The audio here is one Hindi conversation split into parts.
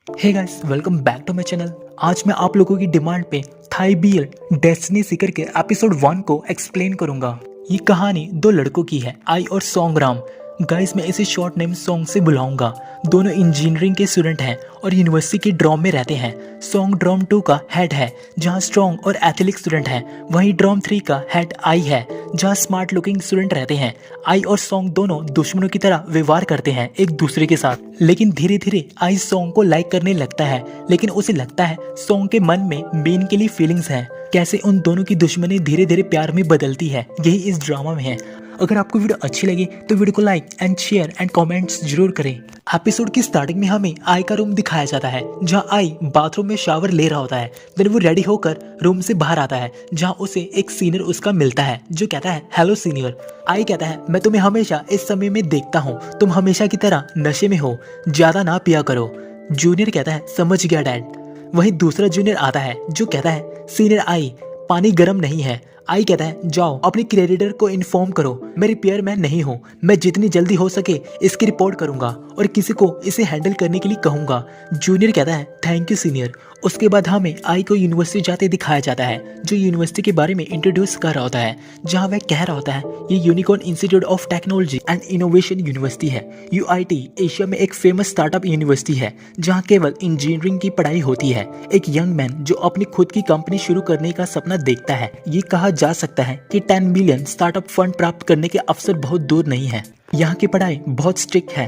Hey guys, welcome back to my channel. आज मैं आप लोगों की डिमांड पे थाई बीएल डेस्टिनी सीकर के एपिसोड 1 को एक्सप्लेन करूंगा। ये कहानी दो लड़कों की है, आई और सोंगराम। गाइस, मैं इसे शॉर्ट नेम सोंग से बुलाऊंगा। दोनों इंजीनियरिंग के स्टूडेंट हैं और यूनिवर्सिटी के ड्रॉम में रहते हैं। सोंग ड्रॉम 2 का हेड है, जहां स्ट्रॉन्ग और एथलेटिक स्टूडेंट हैं। वहीं ड्रॉम 3 का हेड आई है, जहां स्मार्ट लुकिंग स्टूडेंट रहते हैं। आई और सोंग दोनों दुश्मनों की तरह व्यवहार करते हैं एक दूसरे के साथ। लेकिन धीरे धीरे आई सोंग को लाइक करने लगता है, लेकिन उसे लगता है सोंग के मन में मेन के लिए फीलिंग्स हैं। कैसे उन दोनों की दुश्मनी धीरे धीरे प्यार में बदलती है, यही इस ड्रामा में है। अगर आपको वीडियो अच्छी लगी तो वीडियो को like and share and comments जरूर करें। एपिसोड की स्टार्टिंग में हमें आई का रूम दिखाया जाता है, जहां आई बाथरूम में शावर ले रहा होता है। देन वो रेडी होकर रूम से बाहर आता है, जहां उसे एक सीनियर उसका मिलता है, जो कहता है हेलो सीनियर। आई कहता है मैं तुम्हें हमेशा इस समय में देखता हूँ, तुम हमेशा की तरह नशे में हो, ज्यादा ना पिया करो। जूनियर कहता है समझ गया डैड। वहीं दूसरा जूनियर आता है, जो कहता है सीनियर आई, पानी गर्म नहीं है। आई कहता है जाओ अपने क्रेडिटर को इन्फॉर्म करो, मैं रिपेयर मैन नहीं हूँ, मैं जितनी जल्दी हो सके इसकी रिपोर्ट करूंगा और किसी को इसे हैंडल करने के लिए कहूंगा। जूनियर कहता है थैंक यू सीनियर। उसके बाद हमें आई को यूनिवर्सिटी जाते दिखाया जाता है, जो यूनिवर्सिटी के बारे में इंट्रोड्यूस कर रहा होता है, जहाँ वह कह रहा होता है ये unicorn institute of technology and innovation university है। यूआईटी एशिया में एक फेमस स्टार्टअप यूनिवर्सिटी है, जहाँ केवल इंजीनियरिंग की पढ़ाई होती है। एक यंग मैन जो अपनी खुद की कंपनी शुरू करने का सपना देखता है। ये कहा जा सकता है कि 10 मिलियन स्टार्टअप फंड प्राप्त करने के अवसर बहुत दूर नहीं है। यहाँ की पढ़ाई बहुत स्ट्रिक्ट है,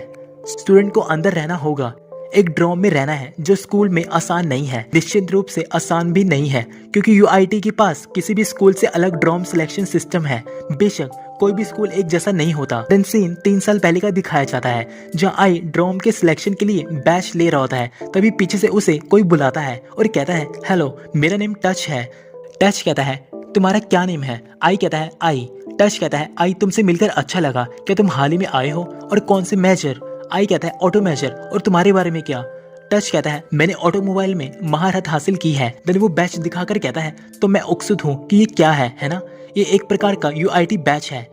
स्टूडेंट को अंदर रहना होगा। एक ड्रॉम में रहना है, जो स्कूल में आसान नहीं है, निश्चित रूप से आसान भी नहीं है, क्योंकि यूआईटी के पास किसी भी स्कूल से अलग ड्रॉम सिलेक्शन सिस्टम है। बेशक कोई भी स्कूल एक जैसा नहीं होता। देन सीन 3 साल पहले का दिखाया जाता है, जहाँ आई ड्रॉम के सिलेक्शन के लिए बैच ले रहा होता है। तभी पीछे से उसे कोई बुलाता है और कहता है हेलो मेरा नेम टच है। टच कहता है तुम्हारा क्या नेम है? आई कहता है आई। टच कहता है आई तुमसे मिलकर अच्छा लगा, क्या तुम हाल ही में आए हो और कौन से मेजर? आई कहता है ऑटो मेजर। और तुम्हारे बारे में क्या? टच कहता है मैंने ऑटोमोबाइल में महारत हासिल की है। देन वो बैच दिखाकर कहता है तो मैं उत्सुक हूँ कि ये क्या है ना? ये एक प्रकार का यूआईटी बैच है,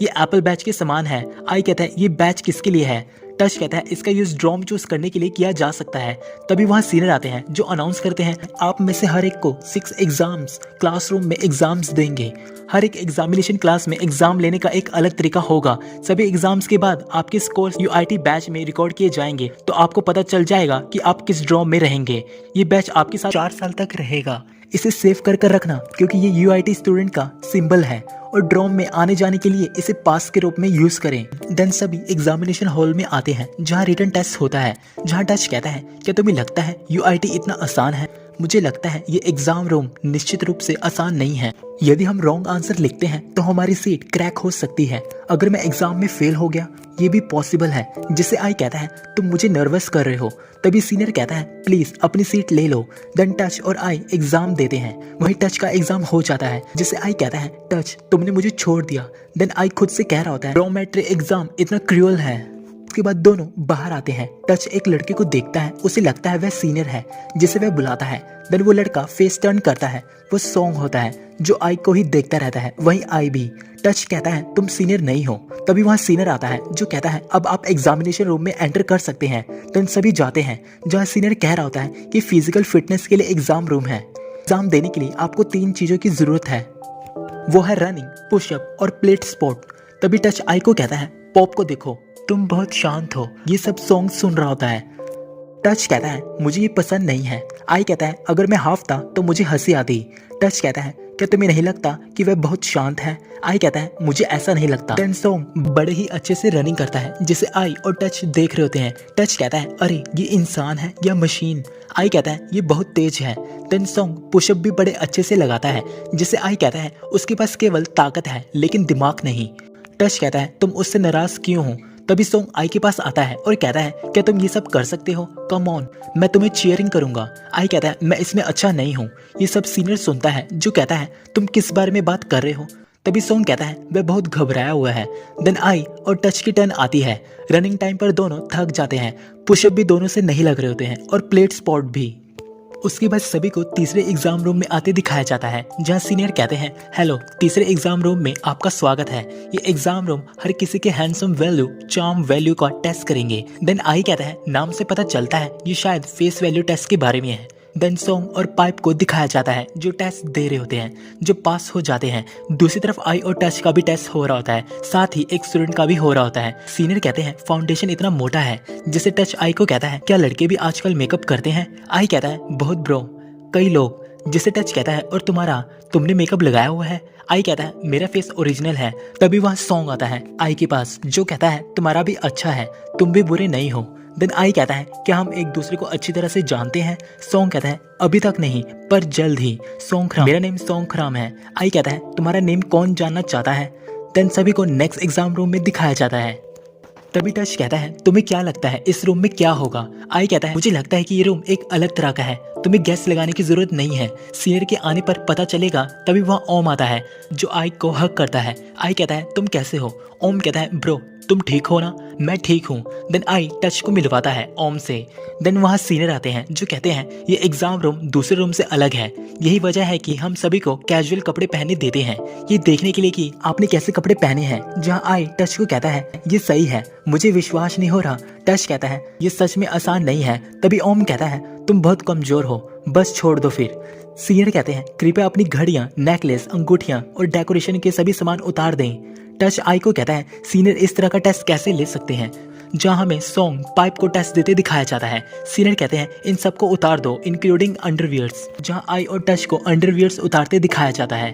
ये एप्पल बैच के समान है। आई कहता है ये बैच किसके लिए है? टच कहता है इसका यूज ड्रॉम चूज करने के लिए किया जा सकता है। तभी वहाँ सीनियर आते हैं, जो अनाउंस करते हैं आप में से हर एक को 6 एग्जाम्स क्लासरूम में एग्जाम्स देंगे। हर एक एग्जामिनेशन क्लास में एग्जाम लेने का एक अलग तरीका होगा। सभी एग्जाम्स के बाद आपके स्कोर्स यूआईटी बैच में रिकॉर्ड किए जाएंगे, तो आपको पता चल जाएगा कि आप किस ड्रॉम में रहेंगे। ये बैच आपके साथ 4 साल तक रहेगा। इसे सेव कर रखना, क्योंकि ये यूआईटी स्टूडेंट का सिंबल है और ड्रॉम में आने जाने के लिए इसे पास के रूप में यूज करें। देन सभी एग्जामिनेशन हॉल में आते हैं, जहाँ रिटन टेस्ट होता है, जहाँ टच कहता है क्या तुम्हें लगता है यूआईटी इतना आसान है? मुझे लगता है ये एग्जाम रूम निश्चित रूप से आसान नहीं है। यदि हम रॉन्ग आंसर लिखते हैं तो हमारी सीट क्रैक हो सकती है। अगर मैं एग्जाम में फेल हो गया, ये भी पॉसिबल है। जिसे आई कहता है तुम मुझे नर्वस कर रहे हो। तभी सीनियर कहता है प्लीज अपनी सीट ले लो। देन टच और आई एग्जाम देते हैं। वही टच का एग्जाम हो जाता है, जिसे आई कहता है टच तुमने मुझे छोड़ दिया। देन आई खुद से कह रहा होता है ड्रॉमेट्री एग्जाम इतना क्रूअल है। उसके बाद दोनों बाहर आते हैं। टच एक लड़के को देखता है, उसे लगता है वह सीनियर है, जिसे वह बुलाता है। देन वो लड़का फेस टर्न करता है, वो सोंग होता है, जो आई को ही देखता रहता है। वही आई भी। टच कहता है तुम सीनियर नहीं हो। तभी वहाँ सीनियर आता है, जो कहता है अब आप एग्जामिनेशन रूम में एंटर कर सकते हैं। देन सभी जाते हैं, जहाँ सीनियर कह रहा होता है कि फिजिकल फिटनेस के लिए एग्जाम रूम है। एग्जाम देने के लिए आपको 3 चीजों की जरूरत है, वो है रनिंग, पुशअप और प्लेट स्पोर्ट। तभी टच आई को कहता है पॉप को देखो, तुम बहुत शांत हो। ये सब सॉन्ग सुन रहा होता है। टच कहता है मुझे ये पसंद नहीं है। आई कहता है अगर मैं हाफ था तो मुझे हंसी आती। टच कहता है क्या तुम्हें नहीं लगता कि वह बहुत शांत है? आई कहता है मुझे ऐसा नहीं लगता। देन सॉन्ग बड़े ही अच्छे से रनिंग करता है, जिसे आई और टच देख रहे होते हैं। टच कहता है अरे ये इंसान है या मशीन? आई कहता है ये बहुत तेज है। देन सॉन्ग पुशअप भी बड़े अच्छे से लगाता है, जिसे आई कहता है उसके पास केवल ताकत है लेकिन दिमाग नहीं। टच कहता है तुम उससे नाराज क्यों हो? तभी सोंग आई के पास आता है और कहता है क्या तुम ये सब कर सकते हो? कम ऑन, मैं तुम्हें चीयरिंग करूंगा। आई कहता है मैं इसमें अच्छा नहीं हूँ। ये सब सीनियर सुनता है, जो कहता है तुम किस बारे में बात कर रहे हो? तभी सोंग कहता है वह बहुत घबराया हुआ है। देन आई और टच की टर्न आती है। रनिंग टाइम पर दोनों थक जाते हैं, पुशअप भी दोनों से नहीं लग रहे होते हैं और प्लेट स्पॉट भी। उसके बाद सभी को तीसरे एग्जाम रूम में आते दिखाया जाता है, जहाँ सीनियर कहते हैं हेलो, तीसरे एग्जाम रूम में आपका स्वागत है। ये एग्जाम रूम हर किसी के हैंडसम वैल्यू, चार्म वैल्यू का टेस्ट करेंगे। देन आई कहता है नाम से पता चलता है ये शायद फेस वैल्यू टेस्ट के बारे में है। देन सॉन्ग और पाइप को दिखाया जाता है जो टेस्ट दे रहे होते हैं, जो पास हो जाते हैं। दूसरी तरफ आई और टच का भी टेस्ट हो रहा होता है, साथ ही एक स्टूडेंट का भी हो रहा होता है। सीनियर कहते हैं फाउंडेशन इतना मोटा है, जिसे टच आई को कहता है क्या लड़के भी आजकल मेकअप करते हैं? आई कहता है बहुत ब्रो, कई लोग। जिसे टच कहता है और तुम्हारा, तुमने मेकअप लगाया हुआ है? आई कहता है मेरा फेस ओरिजिनल है। तभी वहाँ सॉन्ग आता है आई के पास, जो कहता है तुम्हारा भी अच्छा है, तुम भी बुरे नहीं हो। देन आई कहता है क्या हम एक दूसरे को अच्छी तरह से जानते हैं? सॉन्ग कहता है अभी तक नहीं, पर जल्द ही। सॉन्ग खराम, मेरा नेम सॉन्ग खराम है। आई कहता है तुम्हारा नेम कौन जानना चाहता है? देन सभी को नेक्स्ट एग्जाम रूम में दिखाया जाता है। तभी टच कहता है तुम्हें क्या लगता है इस रूम में क्या होगा? आई कहता है मुझे लगता है कि ये रूम एक अलग तरह का है, तुम्हें गैस लगाने की जरूरत नहीं है, सीनियर के आने पर पता चलेगा। तभी वहाँ ओम आता है जो आई को हक करता है। आई कहता है तुम कैसे हो? ओम कहता है ब्रो तुम ठीक हो ना? मैं ठीक हूँ। देन आई टच को मिलवाता है ओम से। देन वहाँ सीनियर आते हैं जो कहते हैं ये एग्जाम रूम दूसरे रूम से अलग है, यही वजह है कि हम सभी को कैजुअल कपड़े पहने देते हैं, ये देखने के लिए कि आपने कैसे कपड़े पहने हैं। जहाँ आई टच को कहता है ये सही है, मुझे विश्वास नहीं हो रहा। टच कहता है ये सच में आसान नहीं है। तभी ओम कहता है तुम बहुत कमजोर हो, बस छोड़ दो फिर। सीनियर कहते हैं कृपया अपनी घड़ियां, नेकलेस, अंगूठियां और डेकोरेशन के सभी सामान उतार दें। टच आई को कहता है सीनियर इस तरह का टेस्ट कैसे ले सकते हैं? जहां हमें सॉन्ग पाइप को टेस्ट देते दिखाया जाता है। सीनियर कहते हैं इन सबको उतार दो इंक्लूडिंग अंडरवियर्स। जहां आई और टच को अंडरवियर्स उतारते दिखाया जाता है।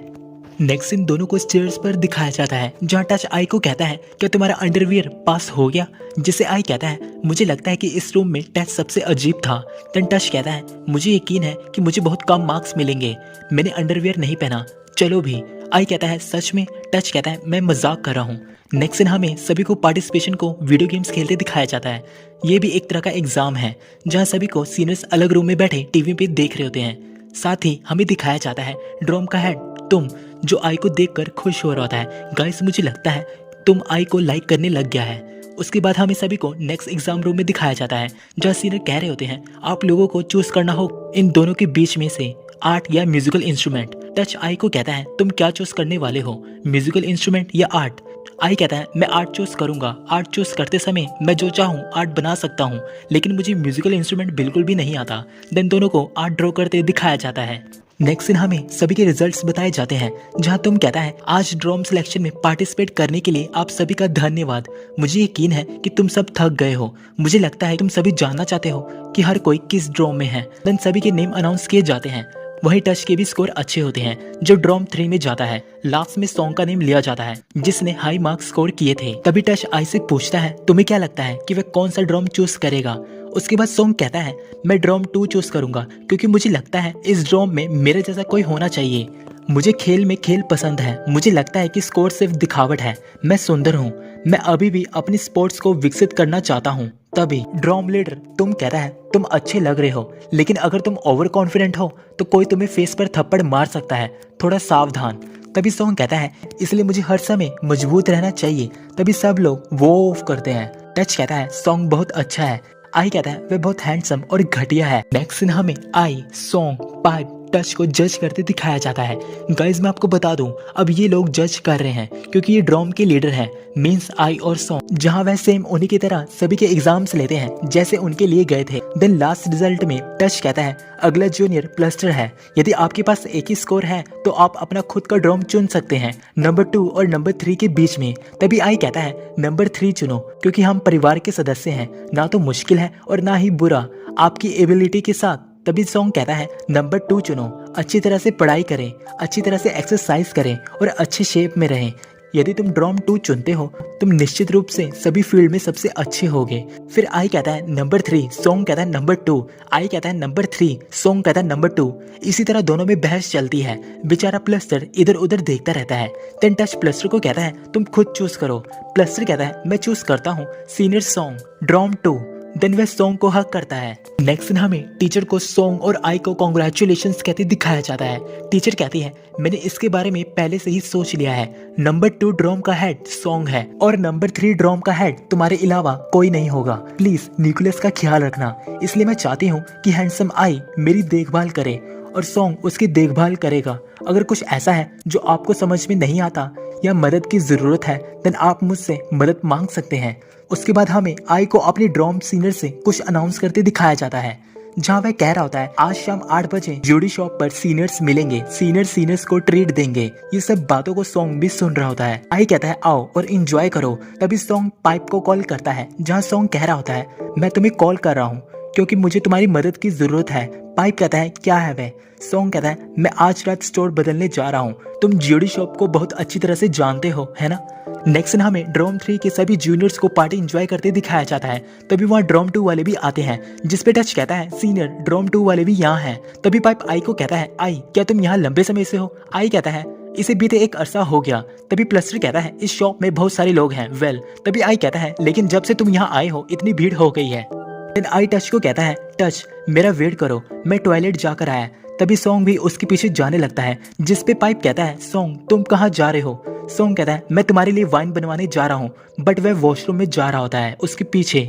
नेक्स्ट इन दोनों को स्टेयर्स पर दिखाया जाता है, जहां टच आई को कहता है क्या तुम्हारा अंडरवियर पास हो गया? जिसे आई कहता है मुझे लगता है कि इस रूम में टेस्ट सबसे अजीब था। देन टच कहता है मुझे यकीन है कि मुझे बहुत कम मार्क्स मिलेंगे, मैंने अंडरवियर नहीं पहना, चलो भी। आई कहता है सच में? टच कहता है मैं मजाक कर रहा हूँ। नेक्स्ट इन हमें सभी को पार्टिसिपेशन को वीडियो गेम्स खेलते दिखाया जाता है। ये भी एक तरह का एग्जाम है, जहाँ सभी को सीनियर्स अलग रूम में बैठे टीवी पे देख रहे होते हैं। साथ ही हमें दिखाया जाता है ड्रोम का हेड तुम, जो आई को देखकर खुश हो रहा होता है। गाइस मुझे लगता है तुम आई को लाइक करने लग गया है। उसके बाद हमें सभी को नेक्स्ट एग्जाम रूम में दिखाया जाता है, जहाँ सीनियर कह रहे होते हैं आप लोगों को चूज करना हो इन दोनों के बीच में से, आर्ट या म्यूजिकल इंस्ट्रूमेंट। टच आई को कहता है तुम क्या चूज करने वाले हो, म्यूजिकल इंस्ट्रूमेंट या आर्ट? आई कहता है मैं आर्ट चूज करूंगा, आर्ट चूज करते समय मैं जो चाहूँ आर्ट बना सकता हूँ, लेकिन मुझे म्यूजिकल इंस्ट्रूमेंट बिल्कुल भी नहीं आता। देन दोनों को आर्ट ड्रॉ करते दिखाया जाता है। नेक्स्ट दिन हमें सभी के रिजल्ट्स बताए जाते हैं, जहां तुम कहता है आज ड्रॉम सिलेक्शन में पार्टिसिपेट करने के लिए आप सभी का धन्यवाद। मुझे यकीन है कि तुम सब थक गए हो, मुझे लगता है तुम सभी जानना चाहते हो कि हर कोई किस ड्रॉम में है। देन सभी के नेम अनाउंस किए जाते हैं। वही टच के भी स्कोर अच्छे होते हैं जो ड्रॉम 3 में जाता है। लास्ट में सॉन्ग का नेम लिया जाता है जिसने हाई मार्क्स स्कोर किए थे। तभी टच आई से पूछता है तुम्हें क्या लगता है कि वह कौन सा ड्रॉम चूज करेगा? उसके बाद सॉन्ग कहता है मैं ड्रॉम 2 चूज करूंगा, क्योंकि मुझे लगता है इस ड्रॉम में मेरे जैसा कोई होना चाहिए। मुझे खेल में खेल पसंद है, मुझे लगता है कि स्कोर सिर्फ दिखावट है, मैं सुंदर हूँ, मैं अभी भी अपनी स्पोर्ट्स को विकसित करना चाहता हूँ। तभी ड्रॉम लीडर तुम कहता है तुम अच्छे लग रहे हो, लेकिन अगर तुम ओवर कॉन्फिडेंट हो तो कोई तुम्हें फेस पर थप्पड़ मार सकता है, थोड़ा सावधान। तभी सॉन्ग कहता है इसलिए मुझे हर समय मजबूत रहना चाहिए। तभी सब लोग वो ऑफ करते हैं। टच कहता है सॉन्ग बहुत अच्छा है। आई कहता है वह बहुत हैंडसम और घटिया है। नेक्स्ट सीन हमें आई, सॉन्ग, पाइप, टच को जज करते दिखाया जाता है। गाइज मैं आपको बता दूं, अब ये लोग जज कर रहे हैं क्योंकि ये ड्रॉम के लीडर हैं, मींस आई और सॉन्ग, जहां वह सेम उन्हीं की तरह सभी के एग्जाम्स लेते हैं जैसे उनके लिए गए थे। देन लास्ट रिजल्ट में टच कहता है अगला जूनियर प्लस्टर है, यदि आपके पास एक ही स्कोर है तो आप अपना खुद का ड्रॉम चुन सकते हैं नंबर 2 और नंबर 3 के बीच में। तभी आई कहता है नंबर 3 चुनो, क्योंकि हम परिवार के सदस्य हैं, ना तो मुश्किल है और ना ही बुरा, आपकी एबिलिटी के साथ। तभी सॉन्ग कहता है नंबर 2 चुनो, अच्छी तरह से पढ़ाई करें, अच्छी तरह से एक्सरसाइज करें और अच्छे शेप में रहें। यदि तुम ड्रॉम 2 चुनते हो तुम निश्चित रूप से सभी फील्ड में सबसे अच्छे होगे। फिर आई कहता है नंबर 3, सॉन्ग कहता है नंबर 2, आई कहता है नंबर 3, सॉन्ग कहता है नंबर 2। इसी तरह दोनों में बहस चलती है। बेचारा प्लस्टर इधर उधर देखता रहता है। देन टच प्लस्टर को कहता है तुम खुद चूज करो। प्लस्टर कहता है मैं चूज करता हूँ सीनियर सॉन्ग, ड्रॉम 2। देन वह सॉन्ग को हक करता है। नेक्स्ट दिन हमें टीचर को सॉन्ग और आई को कॉन्ग्रेचुलेशंस कहते दिखाया जाता है। टीचर कहती है मैंने इसके बारे में पहले से ही सोच लिया है। नंबर 2 ड्रॉम का हेड सॉन्ग है और नंबर 3 ड्रॉम का हेड तुम्हारे अलावा कोई नहीं होगा। प्लीज निकोलस का ख्याल रखना, इसलिए मैं चाहती हूँ कि हैंडसम आई मेरी देखभाल करे और सॉन्ग उसकी देखभाल करेगा। अगर कुछ ऐसा है जो आपको समझ में नहीं आता या मदद की जरूरत है देन आप मुझसे मदद मांग सकते हैं। उसके बाद हमें आई को अपनी ड्रॉम सीनियर से कुछ अनाउंस करते दिखाया जाता है, जहाँ वह कह रहा होता है आज शाम 8 बजे ज्यूडी शॉप पर सीनियर्स मिलेंगे, सीनियर्स को ट्रीट देंगे। ये सब बातों को सॉन्ग भी सुन रहा होता है। आई कहता है आओ और एंजॉय करो। तभी सॉन्ग पाइप को कॉल करता है, जहाँ सॉन्ग कह रहा होता है मैं तुम्हें कॉल कर रहा हूँ क्योंकि मुझे तुम्हारी मदद की जरूरत है। पाइप कहता है क्या है वह? सॉन्ग कहता है मैं आज रात स्टोर बदलने जा रहा हूँ, तुम ज्यूडी शॉप को बहुत अच्छी तरह से जानते हो है ना। नेक्स्ट हमें ड्रॉम 3 के सभी जूनियर्स को पार्टी एंजॉय करते दिखाया जाता है। तभी वहाँ ड्रॉम 2 वाले भी आते हैं, जिसपे टच कहता है सीनियर ड्रॉम 2 वाले भी यहाँ हैं। तभी पाइप आई को कहता है आई क्या तुम यहाँ लंबे समय से हो? आई कहता है इसे बीते एक अरसा हो गया। तभी प्लस्टर कहता है इस शॉप में बहुत सारे लोग हैं। वेल तभी आई कहता है लेकिन जब से तुम यहाँ आए हो इतनी भीड़ हो गई है। देन आई टच को कहता है टच मेरा वेट करो, मैं टॉयलेट जाकर आया। तभी सॉन्ग भी उसके पीछे जाने लगता है, जिसपे पाइप कहता है सॉन्ग तुम कहाँ जा रहे हो? सॉन्ग कहता है मैं तुम्हारे लिए वाइन बनवाने जा रहा हूँ, बट वह वॉशरूम में जा रहा होता है उसके पीछे।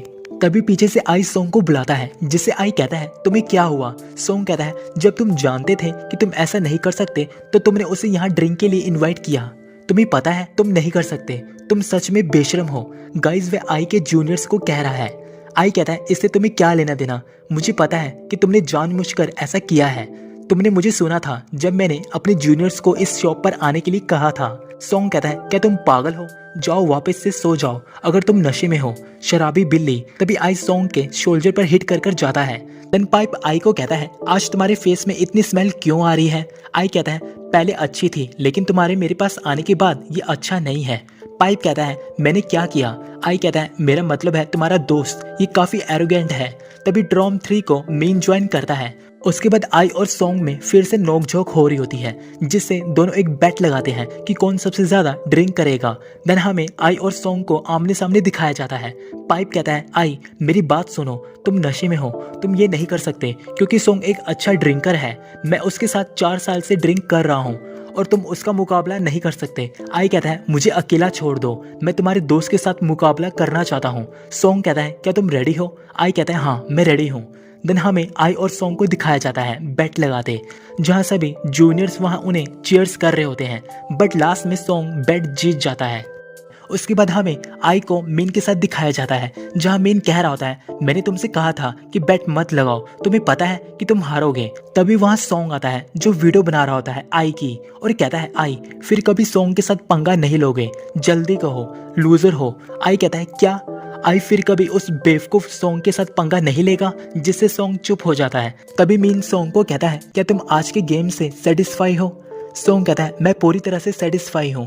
तभी पीछे से आई सॉन्ग को बुलाता है, जिससे आई कहता है तुम्हें क्या हुआ? सॉन्ग कहता है जब तुम जानते थे कि तुम ऐसा नहीं कर सकते तो तुमने उसे यहाँ ड्रिंक के लिए इन्वाइट किया। तुम्हें पता है तुम नहीं कर सकते, तुम सच में बेशरम हो। गाइज वह आई के जूनियर्स को कह रहा है। आई कहता है इससे तुम्हें क्या लेना देना, मुझे पता है कि तुमने जानबूझकर ऐसा किया है। तुमने मुझे सुना था जब मैंने अपने जूनियर्स को इस शॉप पर आने के लिए कहा था। सॉन्ग कहता है क्या तुम पागल हो? जाओ वापस से सो जाओ अगर तुम नशे में हो, शराबी बिल्ली। तभी आई सॉन्ग के शोल्डर पर हिट कर जाता है। देन पाइप आई को कहता है आज तुम्हारे फेस में इतनी स्मेल क्यों आ रही है? आई कहता है पहले अच्छी थी लेकिन तुम्हारे मेरे पास आने के बाद ये अच्छा नहीं है। पाइप कहता है मैंने क्या किया? आई कहता है मेरा मतलब है तुम्हारा दोस्त ये काफी एरोगेंट है। तभी ड्रॉम 3 को मेन ज्वाइन करता है। उसके बाद आई और सॉन्ग में फिर से नोकझोंक हो रही होती है, जिससे दोनों एक बेट लगाते हैं कि कौन सबसे ज्यादा ड्रिंक करेगा। देन हमें आई और सॉन्ग को आमने सामने दिखाया जाता है। पाइप कहता है आई मेरी बात सुनो, तुम नशे में हो, तुम ये नहीं कर सकते क्योंकि सॉन्ग एक अच्छा ड्रिंकर है। मैं उसके साथ 4 साल से ड्रिंक कर रहा हूँ और तुम उसका मुकाबला नहीं कर सकते। आई कहता है मुझे अकेला छोड़ दो, मैं तुम्हारे दोस्त के साथ मुकाबला करना चाहता हूँ। सॉन्ग कहता है क्या तुम रेडी हो? आई कहता है हाँ मैं रेडी हूँ। देन हमें आई और सॉन्ग को दिखाया जाता है बेट लगाते, जहाँ सभी जूनियर्स वहाँ उन्हें चीयर्स कर रहे होते हैं, बट लास्ट में सॉन्ग बेट जीत जाता है। उसके बाद हमें आई को मीन के साथ दिखाया जाता है, जहाँ मीन कह रहा होता है मैंने तुमसे कहा था कि बेट मत लगाओ, तुम्हें पता है कि तुम हारोगे। तभी वहाँ सॉन्ग आता है जो वीडियो बना रहा होता है आई की, और कहता है आई फिर कभी सॉन्ग के साथ पंगा नहीं लोगे, जल्दी कहो लूजर हो। आई कहता है क्या? आई फिर कभी उस बेवकूफ सॉन्ग के साथ पंगा नहीं लेगा, जिससे सॉन्ग चुप हो जाता है। तभी मीन सॉन्ग को कहता है क्या तुम आज के गेम से सेटिस्फाई हो? सॉन्ग कहता है मैं पूरी तरह से सेटिस्फाई हूँ,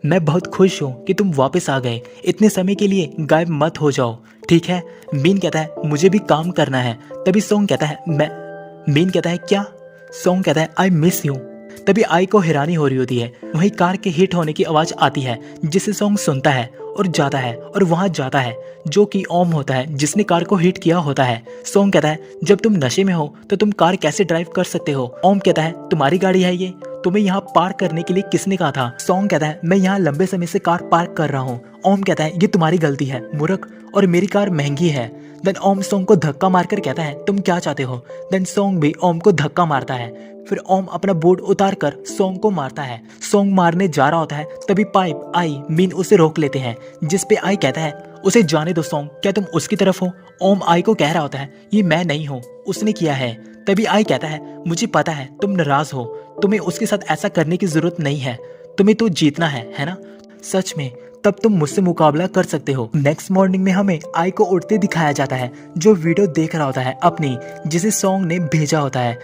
मैं बहुत खुश हूँ कि तुम वापस आ गए, इतने समय के लिए गायब मत हो जाओ ठीक है। मीन कहता है मुझे भी काम करना है। तभी सॉन्ग कहता है मीन कहता है क्या? सॉन्ग कहता है आई मिस यू। तभी आई को हैरानी हो रही होती है, वहीं कार के हिट होने की आवाज आती है, जिसे सॉन्ग सुनता है और जाता है और वहां जाता है, जो कि ओम होता है जिसने कार को हिट किया होता है। सॉन्ग कहता है जब तुम नशे में हो तो तुम कार कैसे ड्राइव कर सकते हो? ओम कहता है तुम्हारी गाड़ी है ये, तुम्हें यहाँ पार्क करने के लिए किसने कहा था? सॉन्ग कहता है मैं यहाँ लंबे समय से कार पार्क कर रहा हूँ। ओम कहता है ये तुम्हारी गलती है मूर्ख, और मेरी कार महंगी है। देन ओम सॉन्ग को धक्का मारकर कहता है तुम क्या चाहते हो? देन सॉन्ग भी ओम को धक्का मारता है। फिर ओम अपना बूट उतार कर सॉन्ग को मारता है। सॉन्ग मारने जा रहा होता है, तभी पाइप आई मीन उसे रोक लेते हैं, जिसपे आई कहता है उसे जाने दो सॉन्ग, क्या तुम उसकी तरफ हो? ओम आई को कह रहा होता है ये मैं नहीं हूँ, उसने किया है। तभी आई कहता है मुझे पता है तुम नाराज हो, तुम्हें उसके साथ ऐसा करने की जरूरत नहीं है, तुम्हें तो जीतना है ना? सच में? तब तुम मुझसे मुकाबला कर सकते हो। नेक्स्ट मॉर्निंग में हमें आई को उठते दिखाया जाता है, जो वीडियो देख रहा होता है अपनी, जिसे सॉन्ग ने भेजा होता है।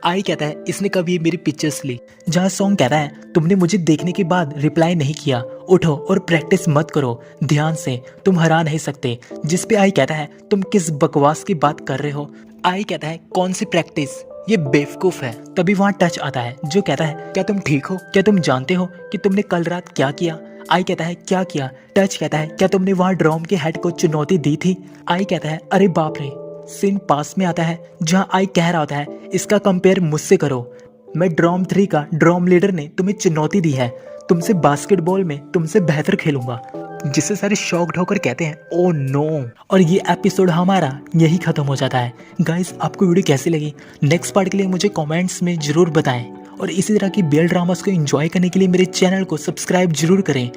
आई कहता है इसने कभी मेरी पिक्चर्स ली, जहाँ सॉन्ग कहता है तुमने मुझे देखने के बाद रिप्लाई नहीं किया, उठो और प्रैक्टिस मत करो ध्यान से, तुम हरा नहीं सकते। जिसपे आई कहता है तुम किस बकवास की बात कर रहे हो? आई कहता है कौन सी प्रैक्टिस, ये बेवकूफ है। तभी वहाँ टच आता है जो कहता है क्या तुम ठीक हो? क्या तुम जानते हो कि तुमने कल रात क्या किया? आई कहता है क्या किया। टच कहता है क्या तुमने वहाँ ड्रॉम के हेड को चुनौती दी थी। आई कहता है अरे बाप रे। सीन पास में आता है जहाँ आई कह रहा होता है इसका कंपेयर मुझसे करो, मैं ड्रॉम 3 का ड्रॉम लीडर ने तुम्हें चुनौती दी है, तुमसे बास्केटबॉल में तुमसे बेहतर खेलूंगा। जिससे सारे शॉक्ड होकर कहते हैं ओ नो। और ये एपिसोड हमारा यही खत्म हो जाता है। गाइस आपको वीडियो कैसी लगी नेक्स्ट पार्ट के लिए मुझे कमेंट्स में जरूर बताएं और इसी तरह की BL ड्रामास को एंजॉय करने के लिए मेरे चैनल को सब्सक्राइब जरूर करें।